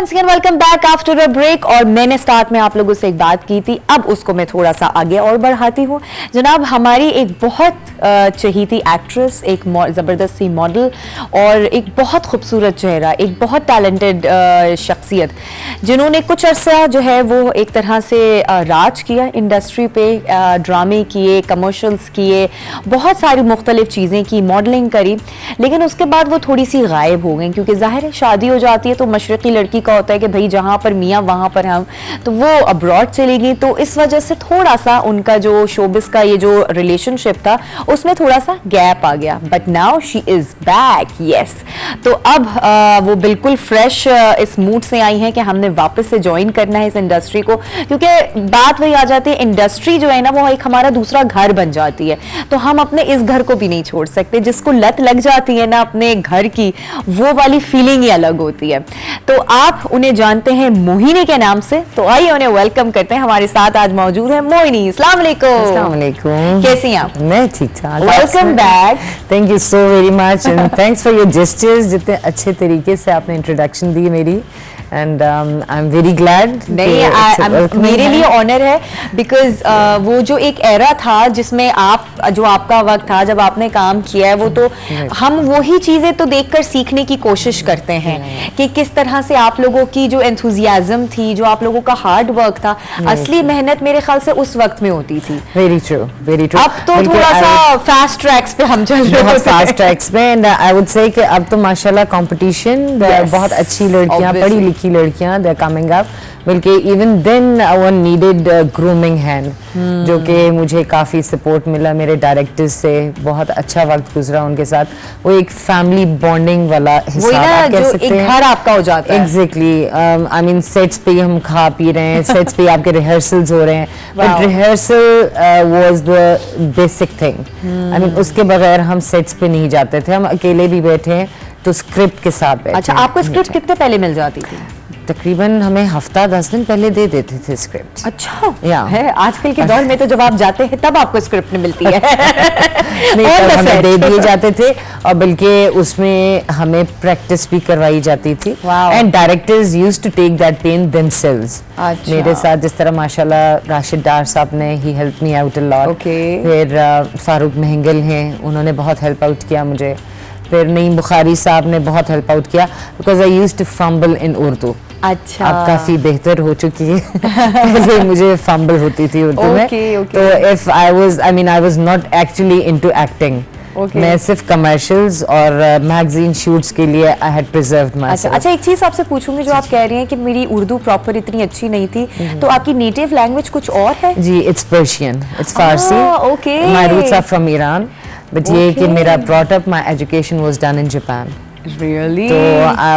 Once again welcome back after a break. और मैंने start में आप लोगों से एक बात की थी, अब उसको मैं थोड़ा सा आगे और बढ़ाती हूँ। जनाब, हमारी एक बहुत चहीती एक्ट्रेस, एक ज़बरदस्त सी मॉडल और एक बहुत खूबसूरत चेहरा, एक बहुत टैलेंटेड शख्सियत, जिन्होंने कुछ अरसा जो है वो एक तरह से राज किया इंडस्ट्री पे, ड्रामे किए, कमर्शियल्स किए, बहुत सारी मुख्तलिफ चीज़ें की, मॉडलिंग करी, लेकिन उसके बाद वो थोड़ी सी गायब हो गई। क्योंकि ज़ाहिर है शादी हो जाती है तो मशरक़ी लड़की का होता है कि भाई जहाँ पर मियाँ वहाँ पर हम, तो वो अब्रॉड चली गई, तो इस वजह से थोड़ा सा उनका जो शोबिस का ये जो रिलेशनशिप था उसमें थोड़ा सा गैप आ गया। But now she is back, yes. तो अब वो बिल्कुल फ्रेश इस मूड से आई हैं कि हमने वापस से ज्वाइन करना है इस इंडस्ट्री को, क्योंकि बात वही आ जाती है, इंडस्ट्री जो है ना वो एक हमारा दूसरा घर बन जाती है, तो हम अपने इस घर को भी नहीं छोड़ सकते। जिसको लत लग जाती है ना अपने घर की, वो वाली फीलिंग ही अलग होती है। तो आप उन्हें जानते हैं मोहिनी के नाम से, तो आइए उन्हें वेलकम करते हैं। हमारे साथ आज मौजूद है मोहिनी। अस्सलाम वालेकुम। कैसी हैं आप? मैं ठीक ठाक। Welcome back. Thank you so very much and thanks for your gestures, जितने अच्छे तरीके से आपने इंट्रोडक्शन दी मेरी, and I am very glad. नहीं, मेरे लिए ऑनर है, बिकॉज वो जो एक एरा था जिसमें आप, जो आपका वक्त था जब आपने काम किया है, वो तो हम वही चीजें तो देखकर सीखने की कोशिश करते हैं कि किस तरह से आप लोगों की जो एंथुजियाज्म थी, जो आप लोगों का हार्ड वर्क था, असली मेहनत मेरे ख्याल से उस वक्त में होती थी। Very true, very true. अब तो थोड़ा सा फास्ट ट्रैक्स पे हम चल रहे हैं, फास्ट ट्रैक्स पे, एंड आई वुड से कि अब तो माशाल्लाह कंपटीशन, बहुत अच्छी लड़कियां, पढ़ी लिखी लड़कियां, दे आर कमिंग अप, बल्कि even then one needed grooming hand, जो कि मुझे काफ़ी सपोर्ट मिला मेरे डायरेक्टर्स से, बहुत अच्छा वक्त गुजरा उनके साथ। वो एक फैमिली बॉन्डिंग वाला हिस्सा आप कह सकते हैं, घर आपका हो जाता है। एग्जैक्टली, आई मीन सेट्स पे हम खा पी रहे हैं, सेट्स पे आपके रिहर्सल्स हो रहे हैं, but rehearsal was the basic thing. I mean उसके बगैर हम सेट्स पे नहीं जाते थे, हम अकेले भी बैठे हैं तो स्क्रिप्ट के साथ बैठे। अच्छा, आपको स्क्रिप्ट कितने पहले मिल जाती थी? तकरीबन हमें हफ्ता 10 दिन पहले दे देते थे स्क्रिप्ट। अच्छा है, आजकल के दौर में तो जब आप जाते हैं तब आपको स्क्रिप्ट मिलती है। नहीं, तब हमें दे दिए जाते थे, और बल्कि उसमें हमें प्रैक्टिस भी करवाई जाती थी, and directors used to take that pen themselves. मेरे साथ जिस तरह माशाल्लाह राशिद डार साहब ने, he help me out a lot. फिर फारूक महंगल हैं, उन्होंने बहुत हेल्प आउट किया मुझे। फिर नईम बुखारी साहब ने बहुत हेल्प आउट किया, because I used to fumble in Urdu. अच्छा, अब काफी बेहतर हो चुकी है। पहले मुझे फंबल होती थी उर्दू में। तो if I was not actually into acting, मैं सिर्फ कमर्शियल्स और मैगजीन शूट्स के लिए I had preserved my self. अच्छा, एक चीज आपसे पूछूंगी, जो आप कह रही हैं कि मेरी उर्दू प्रॉपर इतनी अच्छी नहीं थी, तो आपकी नेटिव लैंग्वेज कुछ और है? जी, it's Persian, it's Farsi. Okay, my roots are from Iran, but ये कि मेरा brought up, my education was done in Japan. Really? तो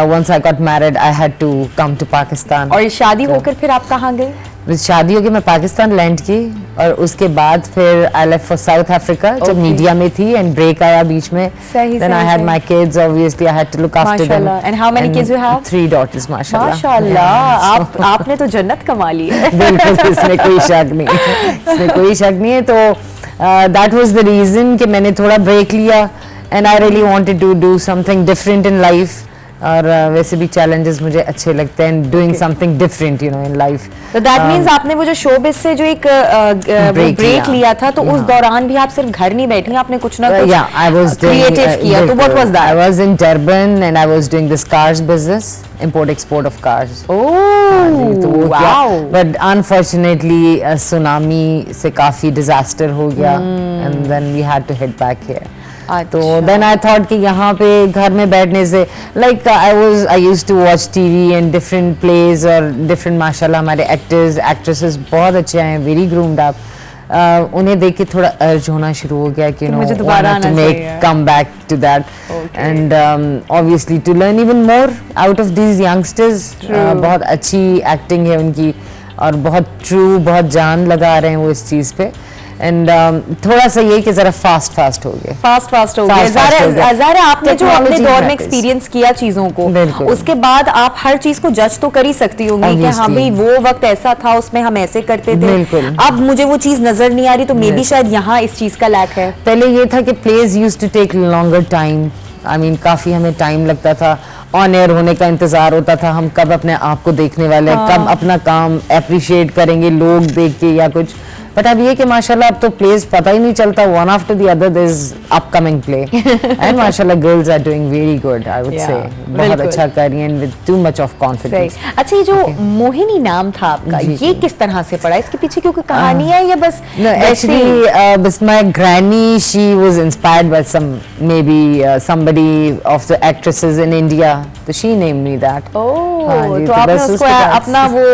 once I got married, I had to come to Pakistan. और शादी होकर फिर आप कहाँ गए? शादी होकर मैं पाकिस्तान लैंड की, और उसके बाद फिर I left for South Africa, जब मीडिया में थी, and break आया बीच में. Then I had my kids, obviously I had to look after them. And how many kids you have? 3 daughters, माशाल्लाह. माशाल्लाह, आपने तो जन्नत कमा ली है। बिल्कुल, इसमें कोई शक नहीं, इसमें कोई शक नहीं है। तो that was the reason कि मैंने थोड़ा ब्रेक लिया, and I really wanted to do something different in life. और वैसे भी challenges मुझे अच्छे लगते हैं, doing something different, you know, in life. So that means आपने वो जो शोबिस से जो एक ब्रेक लिया था, तो उस दौरान भी आप सिर्फ घर नहीं बैठी, आपने कुछ ना कुछ क्रिएटिव किया। तो what was that? I was in Durban and I was doing this cars business, import export of cars. Oh, wow! But unfortunately, tsunami से काफी disaster हो गया, and then we had to head back here. तो then I thought कि यहाँ पे घर में बैठने से, like I used to watch TV and different plays, और different माशाल्लाह हमारे actors actresses बहुत अच्छे हैं, very groomed up. उन्हें देख के थोड़ा अर्ज होना शुरू हो गया कि मुझे दोबारा आना चाहिए, come back to that, and obviously to learn even more out of these youngsters. बहुत अच्छी एक्टिंग है उनकी, और बहुत ट्रू, बहुत जान लगा रहे हैं वो इस चीज़ पे। एंड थोड़ा सा ये कि जरा फास्ट हो गया, फास्ट हो गया। ज़ाहिर आपने जो अपने दौर में एक्सपीरियंस किया चीजों को, उसके बाद आप हर चीज को जज तो कर ही सकती होंगी कि हाँ भाई वो वक्त ऐसा था, उसमें हम ऐसे करते थे, अब मुझे वो चीज नजर नहीं आ रही, तो मे बी शायद यहाँ इस चीज का लैक है। पहले ये था कि plays used to take longer time, I mean, काफ़ी हमें टाइम लगता था, ऑन एयर होने का इंतजार होता था, हम कब अपने आप को देखने वाले हैं, कब अपना काम अप्रिशिएट करेंगे लोग देख के या कुछ। बट अब ये कि माशाल्लाह अब तो प्लेस पता ही नहीं चलता, one after the other there is upcoming play and माशाल्लाह girls are doing very good, I would say बहुत अच्छा कर रही हैं with too much of confidence. अच्छा, ये जो मोहिनी नाम था आपका, ये किस तरह से पड़ा? इसके पीछे क्योंकि कहानी है या बस? एक्चुअली बस my granny she was inspired by some maybe somebody of the actresses in India, तो she named me that। तो आपने उसको अपना वो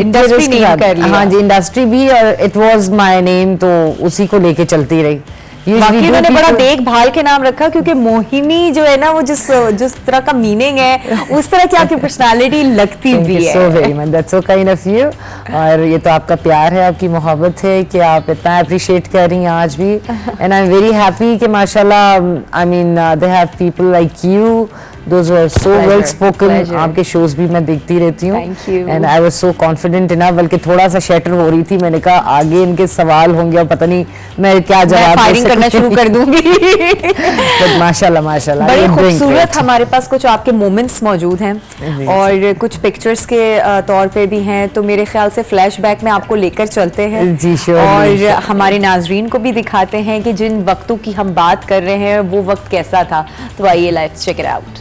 इंडस्ट्री नेम कर लिया? हाँ जी, इंडस्ट्री भी, और इट वाज माय नेम, तो उसी को लेके चलती रही। उन्होंने बड़ा देखभाल के नाम रखा, क्योंकि मोहिनी जो है ना, वो जिस तरह का मीनिंग है उस तरह की आपकी पर्सनालिटी लगती भी है। So very much, that's so kind of you। और ये तो आपका प्यार है, आपकी मोहब्बत है कि आप इतना अप्रिशिएट कर रही हैं आज भी। And I am very happy कि माशाल्लाह, आई mean they have people like you, those who are so well spoken। आपके शोज भी मैं देखती रहती हूँ and I was so confident enough, बल्कि थोड़ा सा शटर हो रही थी, मैंने कहा आगे इनके सवाल होंगे और पता नहीं मैं क्या जवाब फायरिंग करना शुरू कर दूंगी। बट माशाल्लाह माशाल्लाह बड़ी खूबसूरत हमारे पास कुछ आपके मोमेंट्स मौजूद हैं और कुछ पिक्चर्स के तौर पे भी हैं, तो मेरे ख्याल से फ्लैशबैक में आपको लेकर चलते हैं जी, और हमारे नाजरीन को भी दिखाते हैं कि जिन वक्तों की हम बात कर रहे हैं वो वक्त कैसा था। तो आइए let's check it out.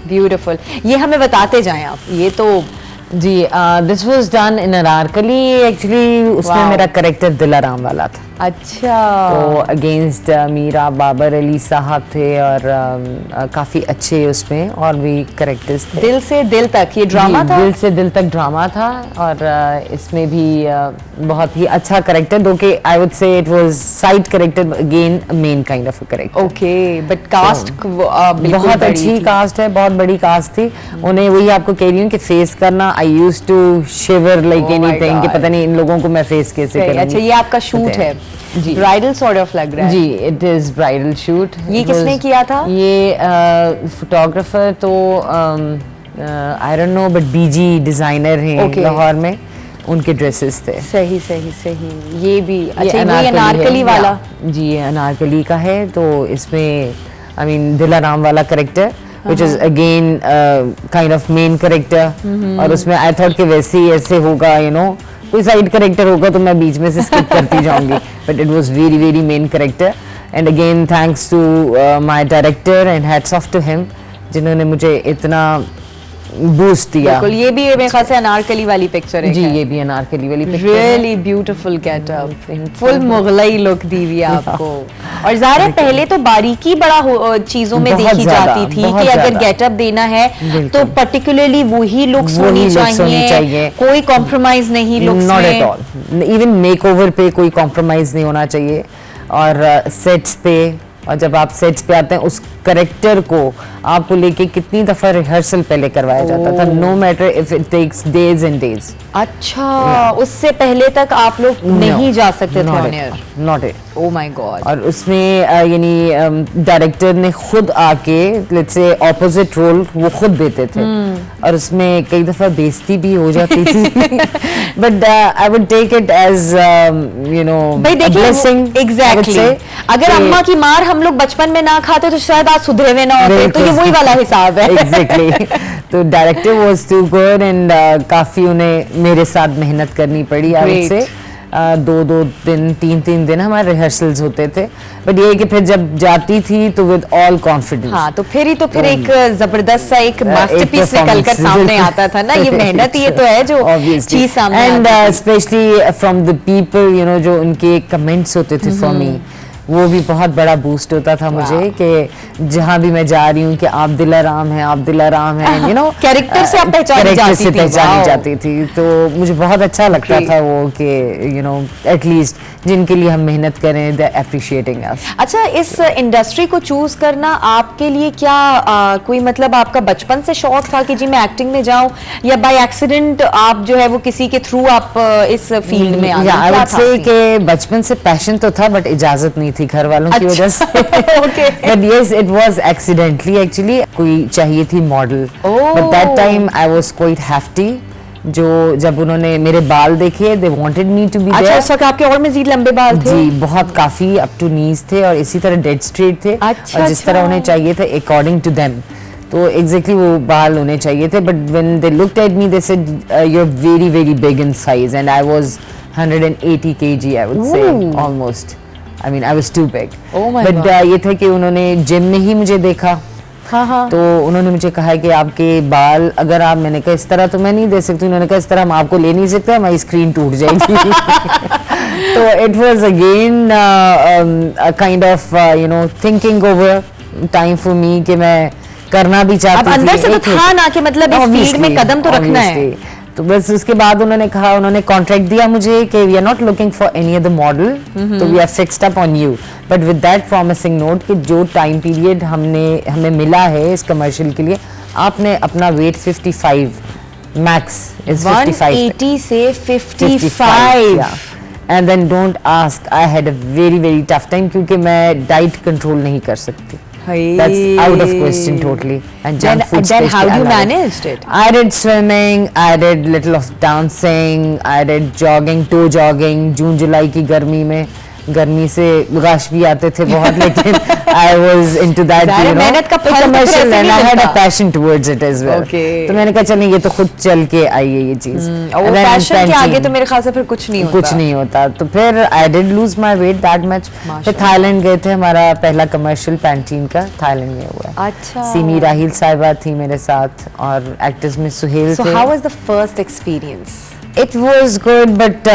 Beautiful, ये हमें बताते जाएं आप। ये तो जी, this was done in Anarkali. Actually उसमें मेरा कैरेक्टर दिलाराम वाला था। अच्छा, तो अगेंस्ट मीरा बाबर अली साहब थे और काफी अच्छे उसमें और भी कैरेक्टर्स थे। दिल से दिल तक ये ड्रामा था? दिल से दिल तक ड्रामा था और इसमें भी बहुत ही अच्छा कैरेक्टर, दो कि I would say it was side character again main kind of a character. Okay, but cast बहुत अच्छी कास्ट है, बहुत बड़ी कास्ट थी। उन्हें वही आपको कह रही हूँ कि फेस करना, I used to shiver like anything कि पता नहीं इन लोगों को मैं फेस कैसे करूंगी। अच्छा, ये आपका शूट है जी, ब्राइडल सॉर्ट ऑफ लग रहा है। जी, इट इज ब्राइडल शूट। ये किसने किया था? ये फोटोग्राफर तो I don't know, but BG designer हैं लाहौर में, उनके ड्रेसेस थे। सही सही सही। ये भी अच्छा, ये अनारकली वाला? जी, ये अनारकली का है। तो इसमें आई मीन दिलाराम वाला character which is again kind of main character। और उसमें I thought कि वैसे ही ऐसे होगा, you know, कोई साइड कैरेक्टर होगा तो मैं बीच में से स्किप करती जाऊंगी, but it was very very main character and again thanks to my director and hats off to him जिन्होंने मुझे इतना बूस्ट दिया। बिल्कुल, ये भी मेरे ख्याल से अनारकली वाली पिक्चर है। जी, ये भी अनारकली वाली पिक्चर है। Really beautiful getup, full Mughlai look दी हुई आपको। और ज़ाहिर पहले तो बारीकी बड़ा चीजों में देखी जाती थी कि अगर गेटअप देना है तो पर्टिकुलरली वही लुक्स होनी चाहिए, कोई कॉम्प्रोमाइज नहीं लुक्स में। Not at all, even makeover पे कोई कॉम्प्रोमाइज नहीं होना चाहिए और सेट्स पे। और जब आप सेट्स पे आते हैं उस कैरेक्टर को आपको लेके कितनी दफा रिहर्सल पहले करवाया जाता था, no matter if it takes days and days. अच्छा, उससे पहले तक आप लोग नहीं जा सकते थे on air? Not it. Oh my God. और उसमें यानी डायरेक्टर ने खुद आके लेट्स से ऑपोजिट रोल वो खुद देते थे और उसमें कई दफा बेइज्जती भी हो जाती थी, but I would take it as you know blessing. Exactly, अगर अम्मा की मार हम लोग बचपन में ना खाते तो शायद आज सुधरे हुए ना होते, तो ये वही वाला हिसाब है। एग्जैक्टली। तो director was too good and काफी उन्हें मेरे साथ मेहनत करनी पड़ी। आई वुड से 2-2 दिन 3-3 दिन हमारे रिहर्सल्स होते थे, बट ये कि फिर जब जाती थी तो विद ऑल कॉन्फिडेंस। हाँ, तो फिर एक जबरदस्त सा एक मास्टरपीस निकल कर सामने आता था ना। ये मेहनत ये तो है जो चीज सामने and specially from the people you know, जो उनके कमेंट्स होते थे फॉर मी, वो भी बहुत बड़ा बूस्ट होता था मुझे कि जहाँ भी मैं जा रही हूँ कि आप दिलाराम हैं, आप दिलाराम हैं, यू नो, कैरेक्टर से आप पहचानी जाती थी। तो मुझे बहुत अच्छा लगता था वो कि यू नो एटलीस्ट जिनके लिए हम मेहनत करें दे अप्रिशिएटिंग अस। अच्छा, इस इंडस्ट्री को चूज करना आपके लिए क्या कोई मतलब आपका बचपन से शौक था कि जी मैं एक्टिंग में जाऊं, या बाय एक्सीडेंट आप जो है वो किसी के थ्रू आप इस फील्ड में आ गए? आई वुड से कि बचपन से पैशन तो था बट इजाजत नहीं थी घर वालों की वजह से। But yes, it was accidentally. Actually कोई चाहिए थी model, but that time I was quite hefty जो जब उन्होंने मेरे बाल देखे, they wanted me to be there. अच्छा, उस वक्त आपके और मजीद लंबे बाल थे? जी, बहुत काफी अप टू नीज थे और इसी तरह डेड स्ट्रेट थे। अच्छा, और जिस तरह उन्हें चाहिए था अकॉर्डिंग टू देम, तो एग्जैक्टली वो बाल होने चाहिए थे। But when they looked at me they said you are very very big in size and I was 180 kg, I would say, almost. I mean, I was too big. Oh my But God. ये था कि उन्होंने gym में ही मुझे देखा। हाँ। तो उन्होंने मुझे कहा कि आपके बाल अगर आप, मैंने कहा इस तरह तो मैं नहीं दे सकती। उन्होंने कहा इस तरह हम आपको ले नहीं सकते, हमारी स्क्रीन टूट जाएगी। तो it was again kind of you know thinking over time for me कि मैं करना भी चाहती थी। अब अंदर से तो था ना कि मतलब इस फील्ड में कदम तो रखना है। तो बस उसके बाद उन्होंने कहा, उन्होंने कॉन्ट्रैक्ट दिया मुझे कि we are not looking for any other model, तो we are fixed up on you, but with that promising note कि जो टाइम पीरियड हमें मिला है इस कमर्शियल के लिए, आपने अपना वेट 55 मैक्स इज 180 से 55 and then don't ask, I had a very very tough time क्योंकि मैं डाइट कंट्रोल नहीं कर सकती। That's out of question totally. And junk food. Then how you managed it? I did swimming, I did little of dancing, I did jogging, toe jogging. जून जुलाई की गर्मी से गश भी आते थे बहुत, लेकिन I was into that, you know, मेहनत का फल commercial and I had a passion towards it as well. Okay. तो मैंने कहा चलें ये तो खुद चल के आई है ये चीज। और वो पैशन के आगे तो मेरे ख्याल से फिर कुछ नहीं होता। कुछ नहीं होता। तो फिर I did lose my weight that much. फिर थाईलैंड गए थे, हमारा पहला कमर्शियल पैंटीन का थाईलैंड में हुआ। अच्छा। सीमी राहिल साहिबा थी मेरे साथ और एक्टर्स में सुहेल थे। So how was the first experience? It was good, but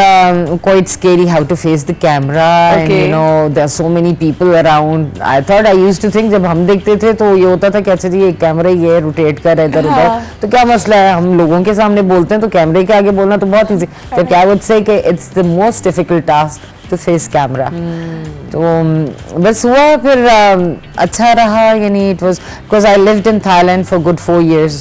quite scary how to face the camera. Okay. And you know there are so many people around. I thought, I used to think जब हम देखते थे तो ये होता था कि अच्छा जी ये कैमरा ये रोटेट कर रहा है इधर उधर, तो क्या मसला है, हम लोगों के सामने बोलते हैं तो कैमरे के आगे बोलना तो बहुत इजी। तो I would say कि it's the most difficult task to face camera. तो बस हुआ फिर अच्छा रहा, यानी it was because I lived in Thailand for good 4 years.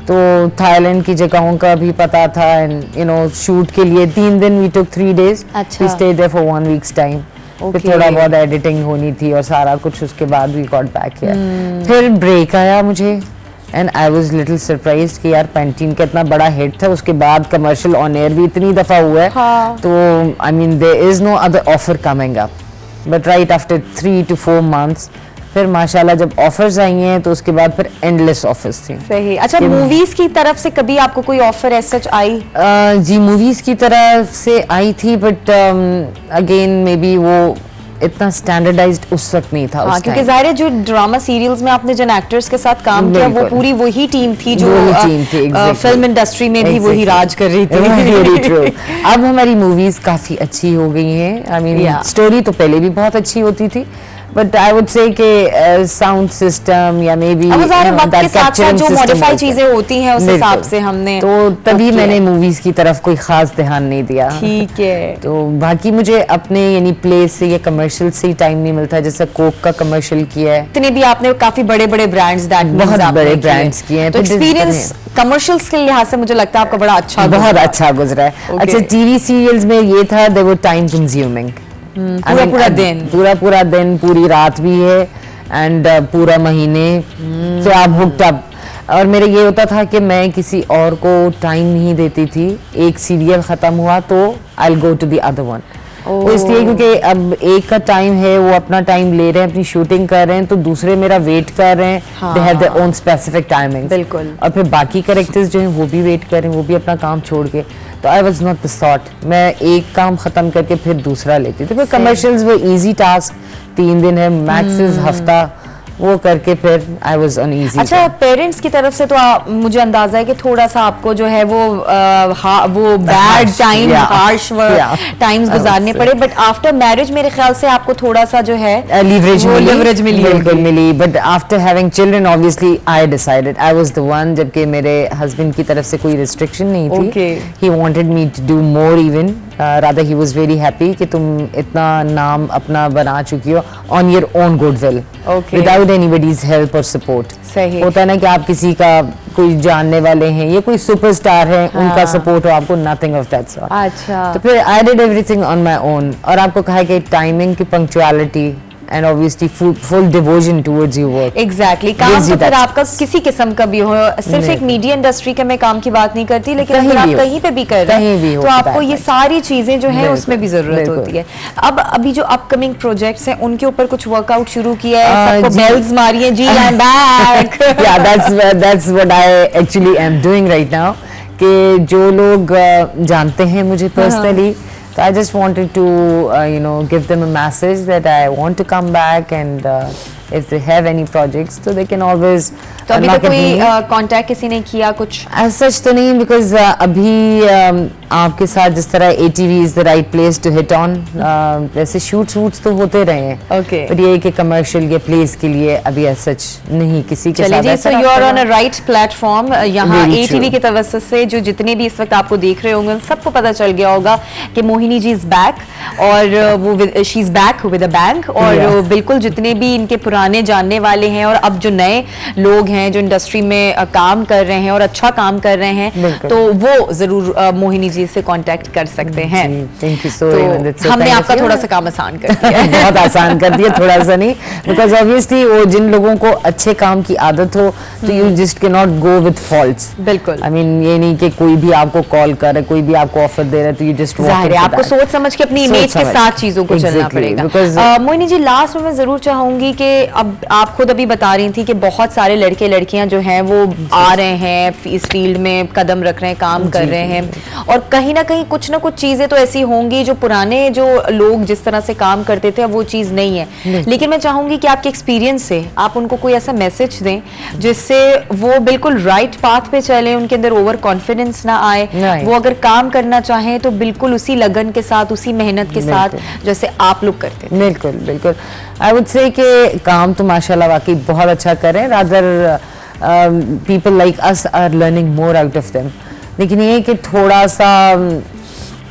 तो थाईलैंड की जगहों का भी पता था and you know शूट के लिए 3 दिन we took 3 days. अच्छा। We stayed there for 1 week's time. फिर थोड़ा बहुत एडिटिंग होनी थी और सारा कुछ, उसके बाद we got back here. फिर ब्रेक आया मुझे and I was little surprised कि यार पैंटीन का इतना बड़ा हिट था, उसके बाद कमर्शियल ऑन एयर भी इतनी दफा हुआ है। तो I mean there is no other offer coming up, but right after 3 to 4 months फिर माशाल्लाह जब ऑफर्स आई हैं तो उसके बाद फिर एंडलेस ऑफर्स थी। सही। अच्छा, मूवीज की तरफ से कभी आपको कोई ऑफर ऐसा सच आई? जी मूवीज की तरफ से आई थी, बट अगेन मे बी वो इतना स्टैंडर्डाइज्ड उस वक्त नहीं था। हाँ, क्योंकि जाहिर है जो ड्रामा सीरियल्स में आपने जिन एक्टर्स के साथ काम किया वो पूरी वही टीम थी जो फिल्म इंडस्ट्री में भी वही राज कर रही थी। अब हमारी मूवीज काफी अच्छी हो गई हैं। आई मीन स्टोरी तो पहले भी बहुत अच्छी होती थी, बट आई वुड से कि साउंड सिस्टम या मे बी के साथ साथ जो मॉडिफाई चीजें होती हैं उस हिसाब से हमने, तो तभी मैंने मूवीज की तरफ कोई खास ध्यान नहीं दिया। ठीक है। तो बाकी मुझे अपने यानी प्ले से या कमर्शियल से ही टाइम नहीं मिलता, जैसे कोक का कमर्शियल किया है। इतने भी आपने काफी बड़े बड़े ब्रांड्स, बहुत बड़े ब्रांड्स किए हैं, तो एक्सपीरियंस कमर्शियल्स के लिहाज से मुझे लगता है आपका बड़ा अच्छा, बहुत अच्छा गुजरा है। अच्छा, टीवी सीरियल्स में ये था, दे वर टाइम कंज्यूमिंग, पूरा दिन पूरी रात भी है एंड पूरा महीने, तो आप हुक्ड अप। और मेरे ये होता था कि मैं किसी और को टाइम नहीं देती थी, एक सीरियल खत्म हुआ तो I will go to the other one. वो इसलिए क्योंकि अब एक का टाइम है, वो अपना टाइम ले रहे हैं, अपनी शूटिंग कर रहे हैं, तो दूसरे मेरा वेट कर रहे हैं, they have their own specific timing. बिल्कुल। और फिर बाकी कैरेक्टर्स जो हैं वो भी वेट कर रहे हैं, वो भी अपना काम छोड़ के। तो I was not the sort, मैं एक काम खत्म करके फिर दूसरा लेती थी। फिर कमर्शियल्स वो इजी टास्क, 3 दिन है मैक्स हफ्ता, वो करके फिर आई वाज अनईजी। अच्छा, पेरेंट्स की तरफ से तो मुझे अंदाजा है कि थोड़ा सा आपको जो है वो बैड टाइम, हार्श टाइम्स गुजारने पड़े, बट आफ्टर मैरिज मेरे ख्याल से आपको थोड़ा सा जो है लीवरेज मिली। But after having children obviously I decided, I was the one, जबकि मेरे हस्बैंड की तरफ से कोई रिस्ट्रिक्शन नहीं थी। He wanted me to do more even, rather he was very happy कि तुम इतना नाम अपना बना चुकी हो on your own goodwill, without anybody's help और सपोर्ट। सही होता है ना कि आप किसी का कोई जानने वाले हैं, ये कोई सुपरस्टार है, उनका सपोर्ट हो आपको, नथिंग ऑफ दैट सॉर्ट। अच्छा। तो फिर I did everything on my own, और आपको कहा कि टाइमिंग की punctuality and obviously full devotion towards your work. Exactly. काम तो फिर आपका किसी किस्म का भी हो, सिर्फ एक मीडिया इंडस्ट्री के मैं काम की बात नहीं करती, लेकिन अगर आप कहीं पे भी कर रहे हैं तो आपको ये सारी चीजें जो है उसमें भी जरूरत होती है। अब अभी जो अपकमिंग प्रोजेक्ट्स हैं उनके ऊपर कुछ वर्कआउट शुरू किया है, सबको बेल्स मारी है, जी I am back. Yeah, that's what I actually am doing right now. कि जो लोग जानते हैं मुझे personally, so I just wanted to give them a message that I want to come back, and if they have any projects so they can always तो अभी तक कोई कांटेक्ट किसी ने किया कुछ? सच तो नहीं, बिकॉज अभी आपके साथ जिस तरह ATV is the right place to hit on, जैसे शूट्स तो होते रहे हैं, okay. पर ये कि कमर्शियल या प्लेस के लिए अभी सच नहीं किसी के साथ। So you are on a right platform। यहाँ ATV की तवज्जो से जो जितने भी इस वक्त आपको देख रहे होंगे सबको पता चल गया होगा कि मोहिनी जी इज बैक, और वो she is back with a bang, और बिल्कुल जितने भी इनके पुराने जानने वाले हैं और अब जो नए लोग हैं जो इंडस्ट्री में काम कर रहे हैं और अच्छा काम कर रहे हैं, तो वो जरूर मोहिनी जी से कांटेक्ट कर सकते हैं। Thank you so much. हमने आपका थोड़ा सा काम आसान कर दिया। बहुत आसान कर दिया, थोड़ा सा नहीं, बिकॉज ऑब्वियसली वो जिन लोगों को अच्छे काम की आदत हो तो you just can not go with faults. बिल्कुल, आई मीन ये नहीं कि कोई भी आपको कॉल कर रहे, कोई भी आपको ऑफर दे रहा है तो यू जस्ट आपको सोच समझ के अपनी इमेज के साथ चीजों को चलना पड़ेगा। मोहिनी जी, लास्ट में मैं जरूर चाहूंगी कि अब आप खुद अभी बता रही थी कि बहुत सारे लड़के लड़कियां जो हैं वो आ रहे हैं इस फील्ड में, कदम रख रहे हैं, काम कर रहे हैं, और कहीं ना कहीं कुछ ना कुछ चीजें तो ऐसी होंगी जो पुराने जो लोग जिस तरह से काम करते थे अब वो चीज नहीं है। लेकिन मैं चाहूंगी कि आपके एक्सपीरियंस से आप उनको कोई ऐसा मैसेज दें जिससे वो बिल्कुल राइट पाथ पे चले, उनके अंदर ओवर कॉन्फिडेंस ना आए, वो अगर काम करना चाहें तो बिल्कुल उसी लगन के साथ, उसी मेहनत के साथ जैसे आप लोग करते हैं। बिल्कुल बिल्कुल, आई वुड से कि काम तो माशाल्लाह वाकई बहुत अच्छा करें, rather people like us are learning more out of them, लेकिन ये कि थोड़ा सा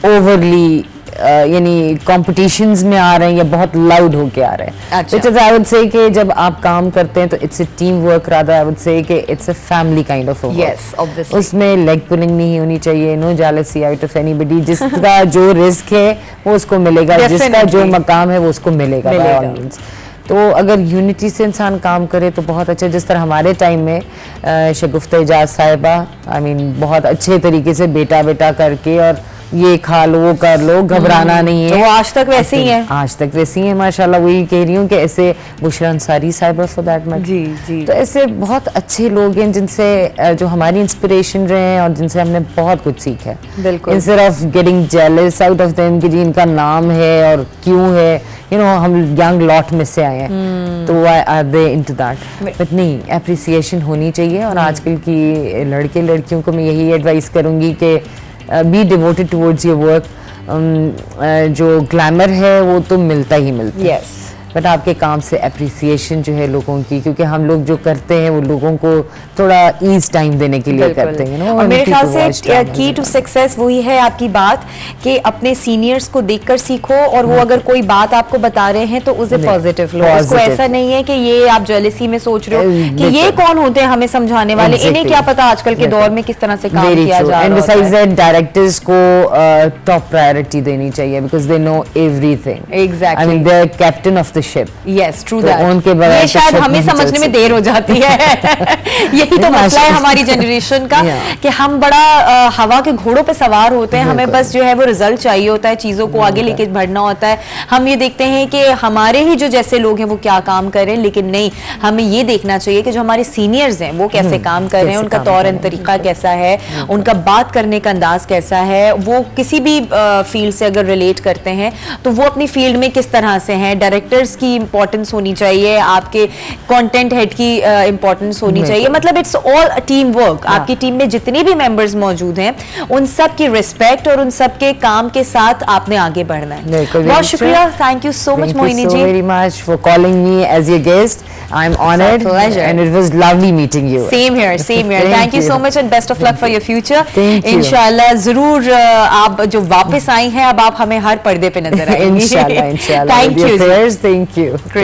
ओवरली यानी कॉम्पिटिशंस में आ रहे हैं या बहुत लाउड होके आ रहे हैं। अच्छा। आई वुड से कि जब आप काम करते हैं तो it's a team work, rather I would say कि it's a family kind of work. Yes, obviously उसमें लेग पुलिंग नहीं होनी चाहिए, no jealousy out of anybody. जिसका जो रिस्क है वो उसको मिलेगा, जिसका जो मकाम है वो उसको मिलेगा बाय ऑल मींस। तो अगर यूनिटी से इंसान काम करे तो बहुत अच्छा। जिस तरह हमारे टाइम में शगुफ्ता इजाज साहिबा, आई मीन बहुत अच्छे तरीके से बेटा बेटा करके और ये खा लो वो कर लो, घबराना नहीं है, तो वो आज तक वैसे ही है, आज तक वैसी है माशाल्लाह। वही कह रही हूँ कि ऐसे बुशरा अंसारी साहिबा फॉर दैट मैटर, जी जी, तो ऐसे बहुत अच्छे लोग हैं जिनसे जो हमारी इंस्पिरेशन रहे हैं और जिनसे हमने बहुत कुछ सीखा है। बिल्कुल, instead of getting jealous out of them कि जी इनका नाम है और क्यों है, यू नो हम यंग लॉट में से आए हैं तो why are they into that, but नहीं, एप्रिसिएशन होनी चाहिए। और आजकल की लड़के लड़कियों को मैं यही एडवाइस करूँगी कि be devoted towards your work. जो ग्लैमर है वो तो मिलता ही मिलता है, yes. बट आपके काम से एप्रिसिएशन जो है लोगों की, क्योंकि हम लोग जो करते हैं वो लोगों को थोड़ा ईज टाइम देने के लिए करते हैं। और मेरे ख्याल से की टू सक्सेस वही है आपकी बात कि अपने सीनियर्स को देखकर सीखो, और वो अगर कोई बात आपको बता रहे हैं तो उसे पॉजिटिव लो। उसको ऐसा नहीं है कि ये आप जेलसी में सोच रहे हो कि ये कौन होते हैं हमें समझाने वाले, इन्हें क्या पता आजकल के दौर में किस तरह से काम किया जा रहा है। डायरेक्टर्स को टॉप प्रायोरिटी देनी चाहिए because they know everything. Exactly, I mean they are captain of the ship. Yes, true that. ये शायद हमें समझने में देर हो जाती है। यही तो मसला है हमारी जनरेशन का कि हम बड़ा हवा के घोड़ों पे सवार होते हैं, हमें बस जो है वो रिजल्ट चाहिए होता है, चीजों को आगे लेके बढ़ना होता है। हम ये देखते हैं कि हमारे ही जो जैसे लोग हैं वो क्या काम कर रहे हैं, लेकिन नहीं, हमें ये देखना चाहिए कि जो हमारे सीनियर्स हैं वो कैसे काम कर रहे हैं, उनका तौर तरीका कैसा है, उनका बात करने का अंदाज कैसा है, वो किसी भी फील्ड से अगर रिलेट करते हैं तो वो अपनी फील्ड में किस तरह से हैं। डायरेक्टर्स की इंपॉर्टेंस होनी चाहिए, आपके कंटेंट हेड की इंपॉर्टेंस होनी चाहिए, मतलब इट्स ऑल टीम वर्क। आपकी टीम में जितने भी मेंबर्स मौजूद हैं उन सब की रिस्पेक्ट और उन सब के काम के साथ आपने आगे बढ़ना है। बहुत शुक्रिया, thank you so much Mohini ji, very much for calling me as your guest. I am honoured and it was lovely meeting you. Same here, same here. Thank you so much and best of luck for your future. इंशाल्लाह जरूर आप जो वापस आई हैं अब आप हमें हर पर्दे पे नजर आएंगी। इंशाल्लाह, इंशाल्लाह। Thank you, thank you.